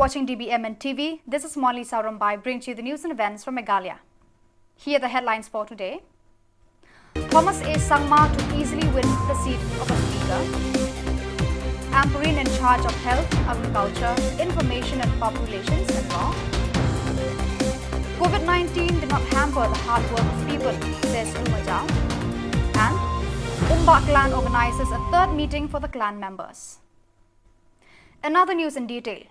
watching DBMN TV. This is Molly Saurambai bringing you the news and events from Meghalaya. Here are the headlines for today. Thomas A. Sangma to easily win the seat of a speaker. Amperine in charge of health, agriculture, information and public relations and law. COVID-19 did not hamper the hard work of people, says Lumajao. And Umba clan organizes a third meeting for the clan members. Another news in detail.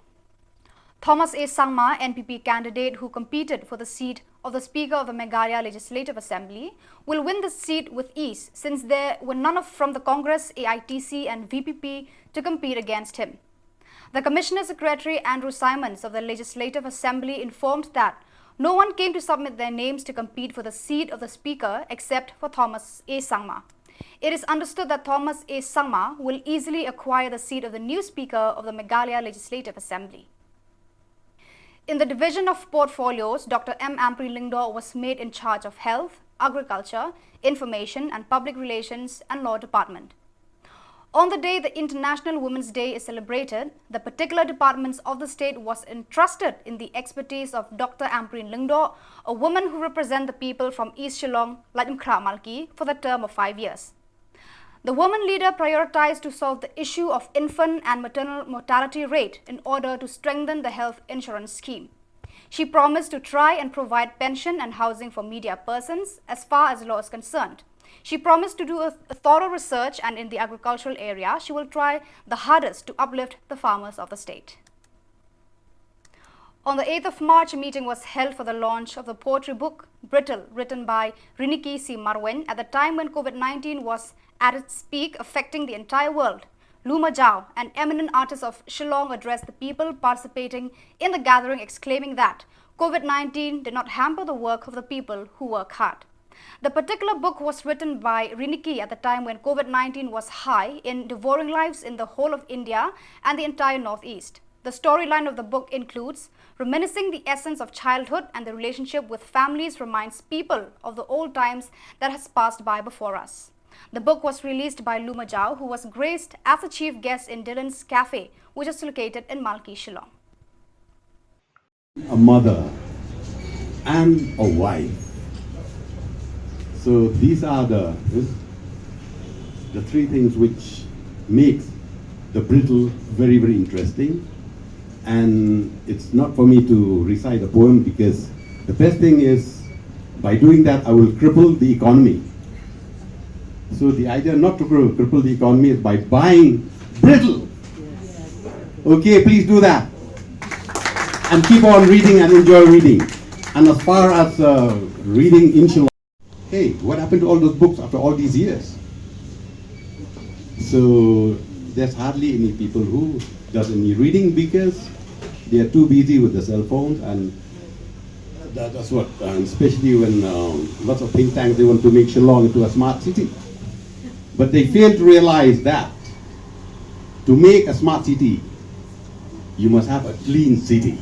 Thomas A. Sangma, NPP candidate who competed for the seat of the Speaker of the Meghalaya Legislative Assembly, will win the seat with ease since there were none from the Congress, AITC and VPP to compete against him. The Commissioner Secretary Andrew Simons of the Legislative Assembly informed that no one came to submit their names to compete for the seat of the Speaker except for Thomas A. Sangma. It is understood that Thomas A. Sangma will easily acquire the seat of the new Speaker of the Meghalaya Legislative Assembly. In the division of portfolios, Dr. M. Amperine was made in charge of health, agriculture, information and public relations and law department. On the day the International Women's Day is celebrated, the particular departments of the state was entrusted in the expertise of Dr. Amperine, a woman who represents the people from East Shillong, Malki, for the term of 5 years. The woman leader prioritized to solve the issue of infant and maternal mortality rate in order to strengthen the health insurance scheme. She promised to try and provide pension and housing for media persons as far as law is concerned. She promised to do a thorough research, and in the agricultural area, she will try the hardest to uplift the farmers of the state. On the 8th of March, a meeting was held for the launch of the poetry book Brittle, written by Riniki C. Marwen at the time when COVID-19 was at its peak, affecting the entire world. Lumajao, an eminent artist of Shillong, addressed the people participating in the gathering, exclaiming that COVID-19 did not hamper the work of the people who work hard. The particular book was written by Riniki at the time when COVID-19 was high in devouring lives in the whole of India and the entire Northeast. The storyline of the book includes reminiscing the essence of childhood, and the relationship with families reminds people of the old times that has passed by before us. The book was released by Lumajao, who was graced as a chief guest in Dylan's Cafe, which is located in Malki, Shillong. A mother and a wife. So these are the three things which makes the Brittle very, very interesting. And it's not for me to recite a poem, because the best thing is, by doing that, I will cripple the economy. So the idea not to cripple the economy is by buying Brittle. Okay, please do that. And keep on reading and enjoy reading. And as far as reading in Shillong, hey, what happened to all those books after all these years? So there's hardly any people who does any reading, because they are too busy with the cell phones, and that's what, and especially when lots of think tanks, they want to make Shillong into a smart city. But they fail to realize that to make a smart city, you must have a clean city.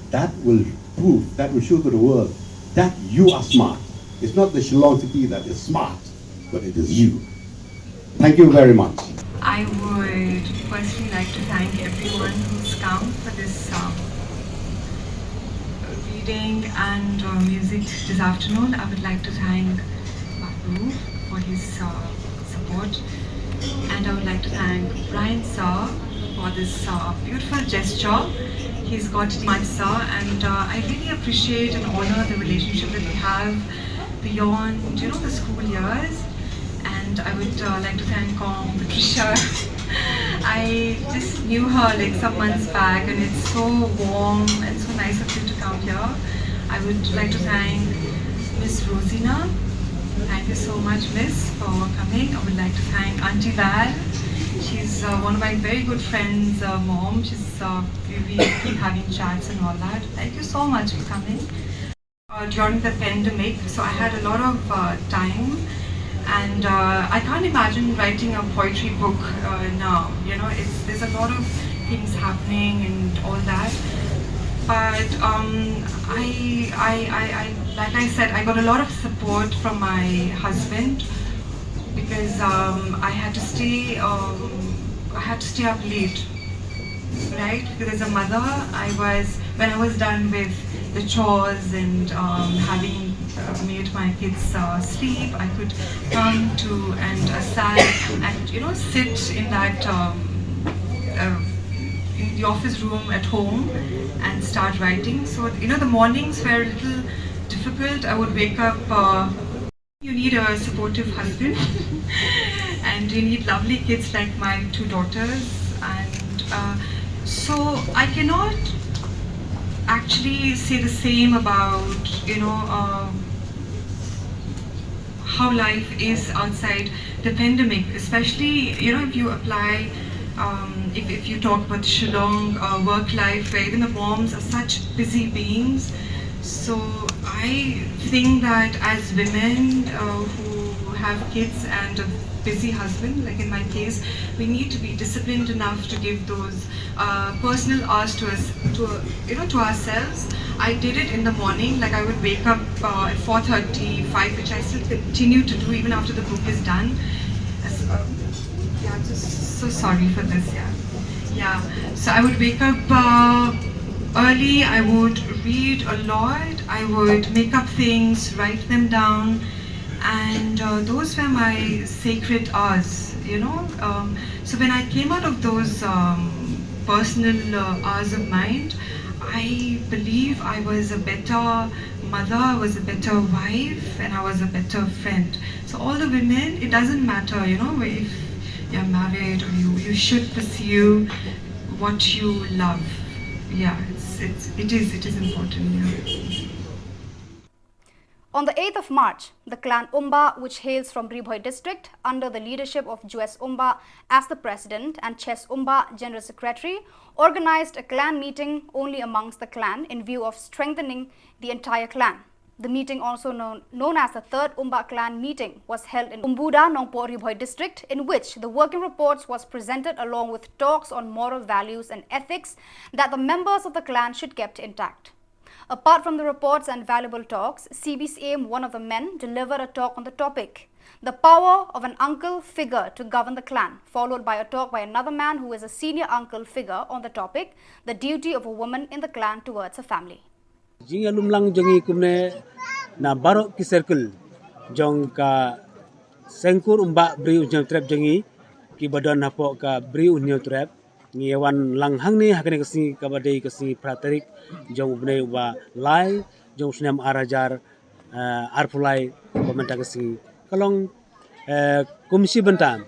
That will prove, that will show to the world that you are smart. It's not the Shillong city that is smart, but it is you. Thank you very much. I would firstly like to thank everyone who's come for this reading and music this afternoon. I would like to thank Babu for his support, and I would like to thank Brian sir for this beautiful gesture. He's got much, sir, and I really appreciate and honor the relationship that we have beyond, the school years. And I would like to thank Patricia. I just knew her like some months back, and it's so warm and so nice of you to come here. I would like to thank Miss Rosina. Thank you so much, Miss, for coming. I would like to thank Auntie Val. She's one of my very good friends' mom. We keep having chats and all that. Thank you so much for coming. During the pandemic, so I had a lot of time. And I can't imagine writing a poetry book now. There's a lot of things happening and all that. But like I said, I got a lot of support from my husband, because I had to stay up late right? Because as a mother, when I was done with the chores and having made my kids sleep, I could come to and aside and sit in that uh, in the office room at home and start writing. So the mornings were a little difficult. I would wake up. You need a supportive husband, and you need lovely kids like my two daughters, and so I cannot actually say the same about how life is outside the pandemic, especially if you apply, if you talk about Shillong work life, where even the moms are such busy beings. So I think that as women who have kids and a busy husband, like in my case, we need to be disciplined enough to give those personal hours to us, to ourselves. I did it in the morning, like I would wake up at 4:30, 5, which I still continue to do even after the book is done. Yeah, I'm just so sorry for this. Yeah. So I would wake up early. I would read a lot. I would make up things, write them down, and those were my sacred hours. So when I came out of those personal hours of mind, I believe I was a better mother, I was a better wife, and I was a better friend. So all the women, it doesn't matter, if you're married or you should pursue what you love. Yeah, it is important. Yeah. On the 8th of March, the clan Umba, which hails from Ribhoi district, under the leadership of Jues Umba as the president and Ches Umba general secretary, organized a clan meeting only amongst the clan in view of strengthening the entire clan. The meeting, also known as the third Umba clan meeting, was held in Umbuda, Nongpo, Ribhoi district, in which the working reports was presented along with talks on moral values and ethics that the members of the clan should keep intact. Apart from the reports and valuable talks, CBCM, one of the men, delivered a talk on the topic, the power of an uncle figure to govern the clan, followed by a talk by another man who is a senior uncle figure on the topic, the duty of a woman in the clan towards her family. Jinga lumlang jongi kumne na barok ki circle jong ka sengkur umba bri unjang trap jongi ki badon hapo ka bri unyo trap ngi wan lang hang ni hakane kasi ka badai kasi pratarik jong ubne wa lai jong snam arajar arpulai komenta kasi kalong komisi bentam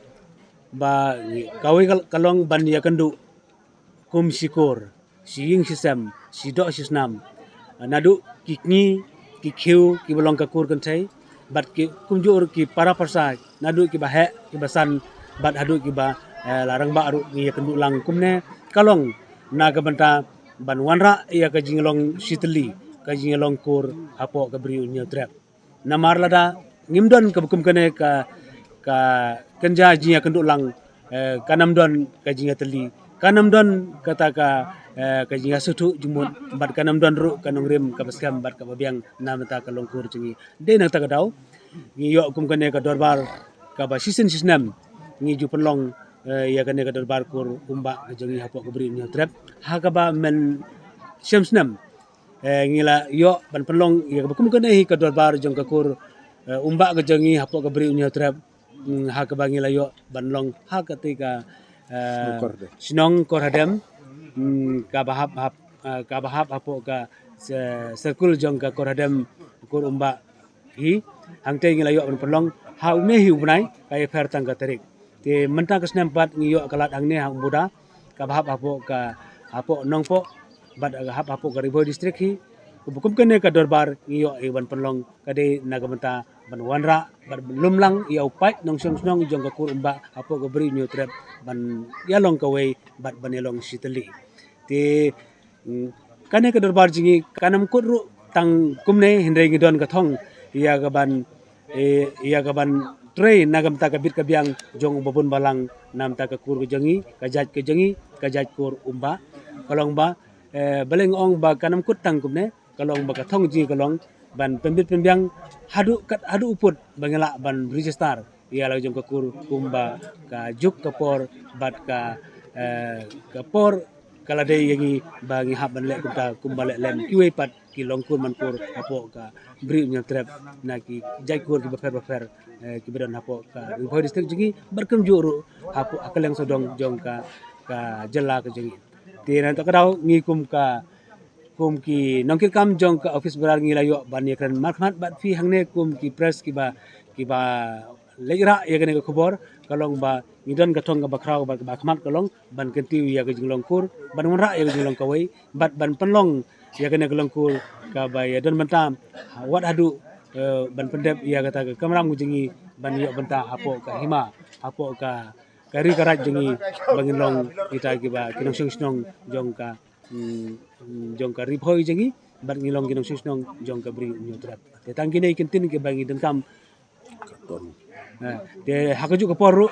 ba kawi kalong ban ya kendu komisi kor si ying sistem si do sistem nadu kikni kikiu ki bolong kakur kentai bat ki kunjur ki para parsa nadu ki bahe ki basan bat hadu ki ba larang ba aru ki kendu lang kumne kalong naga benta ban wanra ya ka jinglong sitli ka jinglong kur hapo ka bri unyo trap namar lada ngimdon ka bukum kene ka kenja jinya kendu lang kanam don ka jinya teli kanam don kata ka kajinga sutu jumut bat kanam don ru kanong rim kabaskam bat kababiang namata ka longkur chingi de nang ta kadau ngi yo kum kane ka dorbar ka ba season system ngi ju penlong ya kane ka dorbar kur umba jangi hapo ka bri ni trap ha ka ba men syamsnam ngi la yo ban penlong ya ka kum kane hi ka dorbar jong ka kur umba ka jangi hapo ka bri ni trap ha ka ba ngi la yo ban long ha ka ti ka sinong korhadem kabahap apo ka circle jong ka korhadem kur umba hi hangte ngi layo pelong ha ume hi ubnai kay fer tang ka terik te mentang ka snempat ngi yo kalat angne hang muda kabahap apo nongpo bat hap apo ka Ribhoi district hi bukum kene ka dorbar ngi yo iban pelong kade nagamenta ban wanra ban lumlang ya upai nong snong jong ka kur umba apo ka bri new trap ban yalong ka way bat banelong siteli te kane ka dorbar jingi kanam kudru tang kumne hindai ngidon ka thong ya gaban trei nagam ta ka bit ka biang jong babun balang nam ta ka kur jangi ka jaj kur umba kalong ba baleng ong ba kanam kut tang kumne kalong ba ka thong jingi kalong ban pembit pembiang hadu uput bangela ban register ya la jong ka kur umba ka juk ka por bat ka por kalau ada yang bagi hab ban lek kita kumbalik lem kiwe pat ki longkur mankur apo ka bri nya trap na ki jaikur ki befer ki bedan apo ka Ribhoi district jingi berkem juru apo akal yang sodong jong ka jela ka jingi tiran tak kadau ngikum ka kum ki nongkir kam jong ka office berar ngi layo ban ye kan markhat bat fi hangne kum ki press ki ba legra ye kan ka khobor kalong ba ngidon ka thong ka bakrau ba khmat kalong ban kenti ya ka jinglong kur ban ngra ya ka jinglong kawai bat ban penlong ya kan ka longkur ka ba ya don mentam wat hadu ban pendep ya kata ka kamram jingi ban yo benta apo ka hima apo ka kari karat jingi bangilong kita ki ba kinong sing jong ka jong ka Ribhoi jingi ban ngilong kinong sing jong ka bri nyotrap te tangkine ikentin ke bangi dengkam de hakaju ka poru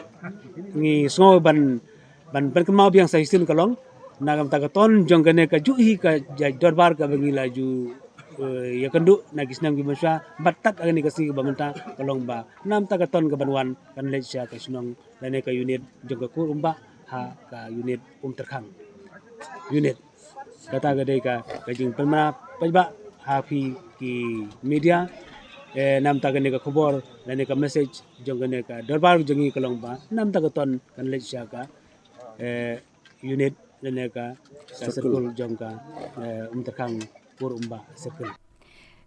ngi sngo ban kemau biang sa isin kalong nagam tagaton jong kane ka juhi ka dorbar ka bangi laju ya kendu nagis nam gimasa batat agani kasi bamenta kalong ba nam tagaton ka banwan kan leja ka sinong lane ka unit jong ka kurumba ha ka unit terkhang unit kata gade ka jing pemna pajba hafi ki media nam tagane ka khobor lane ka message jong kane ka dorbar jongi kalong ba nam tagaton kan leja ka unit lane ka circle jong ka terkhang kurumba circle.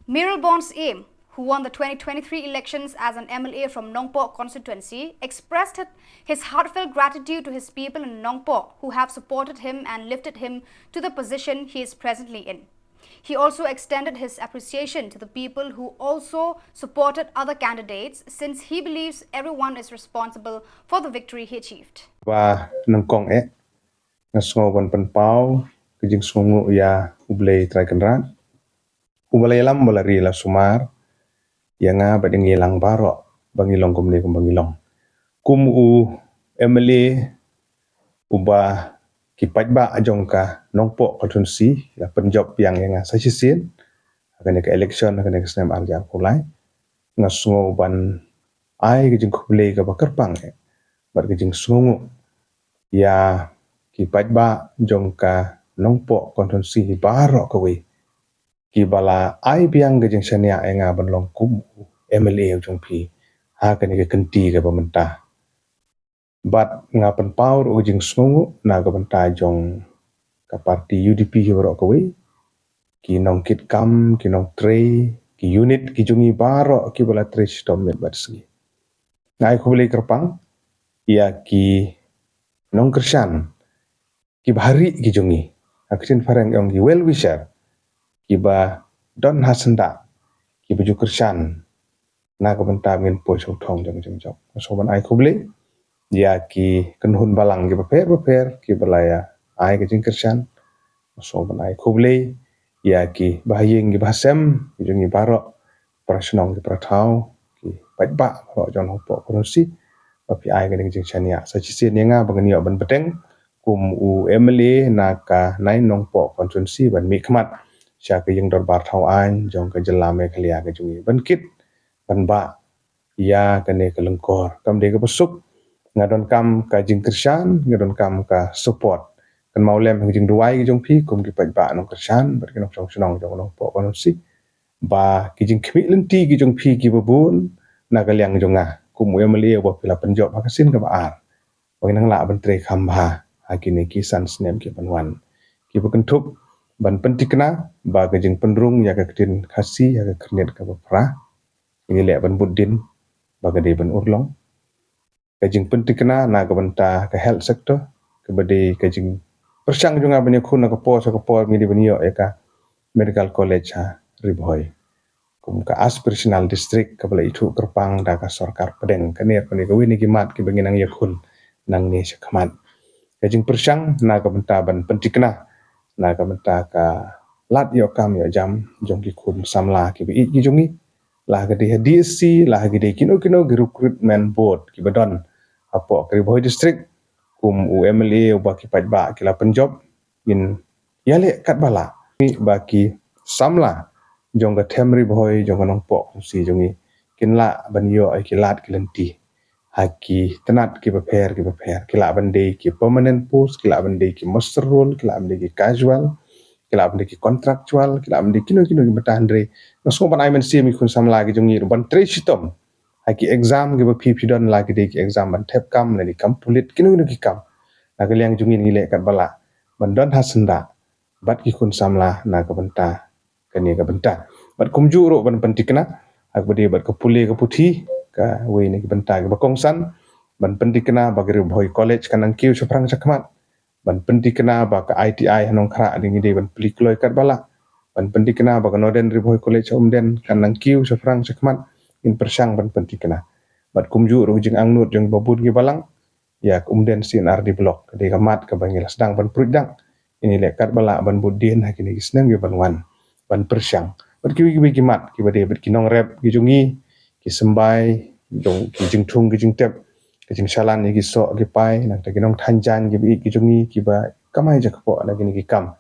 Mirul Bond's aim, who won the 2023 elections as an MLA from Nongpor constituency, expressed his heartfelt gratitude to his people in Nongpor who have supported him and lifted him to the position he is presently in. He also extended his appreciation to the people who also supported other candidates, since he believes everyone is responsible for the victory he achieved. Và nâng con ngasngo ban penpau kijing sungu ya ublei traikenran ublei lam balari la sumar yanga bading ilang baro bangilong kumne kum bangilong kum emily uba kipajba ajongka nongpo konstitusi la penjob yang sajisin akan ke election akan ke snem arja kulai ngasngo ban ai kijing kublei ka bakerpang bar kijing sungu ya kipajba jongka nongpo konstitusi baro kawi kibala ai biang gejeng sania enga banlong kum MLA jong pi ha kan ke kenti ke pemerintah bat ngapen paur ujing sungu na ke benta jong ka parti UDP baro kawi ki nong kit kam ki nong trei ki unit ki jungi baro ki bala trei stomet bat segi ngai ko beli kerpang ya ki nong kersan ki bahari ki jungi aksin farang yong ki well wisher ki ba don hasenda ki baju kersan na ka benta ngin po so thong jong jok so ban ai khubli ya ki kenhun balang ki beper ki balaya ai ki jing kersan so ban ai khubli ya ki bahayeng ki bahasem ki jungi baro prasnong ki prathau ki pajba ro jon hopo konsi api ai ki jing chania sa chi sen nga bangani ban beteng kum MLA na ka nai nongpo konstitusi ban mikmat sya ke yang dorbar thau an jong ke jela Meghalaya ke jungi ban kit ban ba ya kene ke lengkor kam de ke besuk ngadon kam ka jing kersan ngadon kam ka support kan maulem jing duai ke jong pi kum ki pajba nong kersan ber ke nong sonong jong nongpo konstitusi ba ki jing khmi lenti ki jong pi ki babun na ka liang jonga kum MLA wa pila penjob hakasin ka ba ar bagi nang la ban tre khamba akini kisan snem ki banwan ki bukentup ban pentikna ba gajing pendrung ya ka ketin khasi ya ka kernet ka bapra ini le ban buddin ba gade ban urlong gajing pentikna na ka banta ka health sector ke bade gajing persang junga bani khuna ka po ngidi bani yo ya ka medical college ha Ribhoi kum ka aspirational district ka bala itu kerpang da ka sarkar pedeng kaner koni ka wini ki mat ki banginang yakun nang ni sakmat kajing persang na ka benta ban pentikna na ka benta ka lat yo kam yo jam jong ki kun samla ki bi ki jongi la ga de DSC la ga de kino recruitment board ki badon apo ka Ribhoi district kum MLA ba ki pajba ki la penjob in yale kat bala mi ba ki samla jong ka them Ribhoi jong ka nongpo si jongi kin la ban yo ai ki lat ki lenti haki tenat ki prepare kila bende ki permanent post, kila bende ki master role, kila bende ki casual, kila bende ki contractual, kila bende kino ki bertahan. Nasko ban ai men sim ikun sam lagi jongi ban tre sitom haki exam ki pi don lagi de ki exam ban tep kam ni kam pulit kino ki kam naga liang jongi ni le kat bala ban don hasenda bat ki kun samla na ka benta kani ka benta bat kumju ro ban pentikna ak bade bat ka pule ka puthi ka we ni ka benta ka bakongsan ban pentikna bagri boy college kanang kiu saprang sakmat ban pentikna ba ka ITI hanong khra ding de ban plikloi kat bala ban pentikna ba ka Northern Riboy College Omden kanang kiu saprang sakmat in persang ban pentikna bat kumju ro jing angnut jing babun ki balang ya umden sin ardi blok de kamat ka bangil sedang ban prudang ini lekat bala ban budin hakini gisnang ge ban wan ban persyang bat ki mat ki bade bat kinong rep ki jungi ki sembai jong ki jing thung ki jing tep ki jing salan ni ki so ki pai nang ta kinong thanjan ki bi ki jungi ki ba kamai ja khapo na ki kam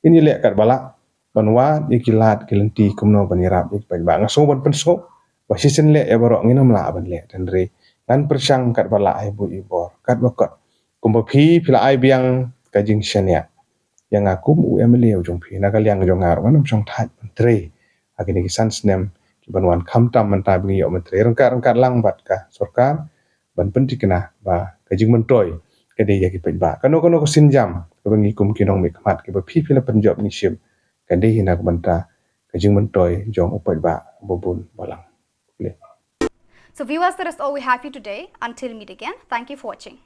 ini lekat bala ban wa ki lat ki lenti kumno ban irap ki ba ngaso ban penso wa sisen le ya baro nginam la ban le dan re dan persyang kat bala ai bu ibor kat bakot kumba phi phila ai biang ka jing shania yang aku mu emily ujung phi na kaliang jong ngar manam song that tre agini ki sans nem ki banwan khamtam manta bi yo mentre rangkat lang bat ka sarkar ban pentikna ba ka jing mentoy ka de ya ki pet ba kano ko sinjam ka bangi kum ki nong mi khamat ki ba phi phila penjob ni sim ka de hina ka banta ka jing mentoy jong upet ba bobun balang. So viewers, that is all we have for today. Until meet again, thank you for watching.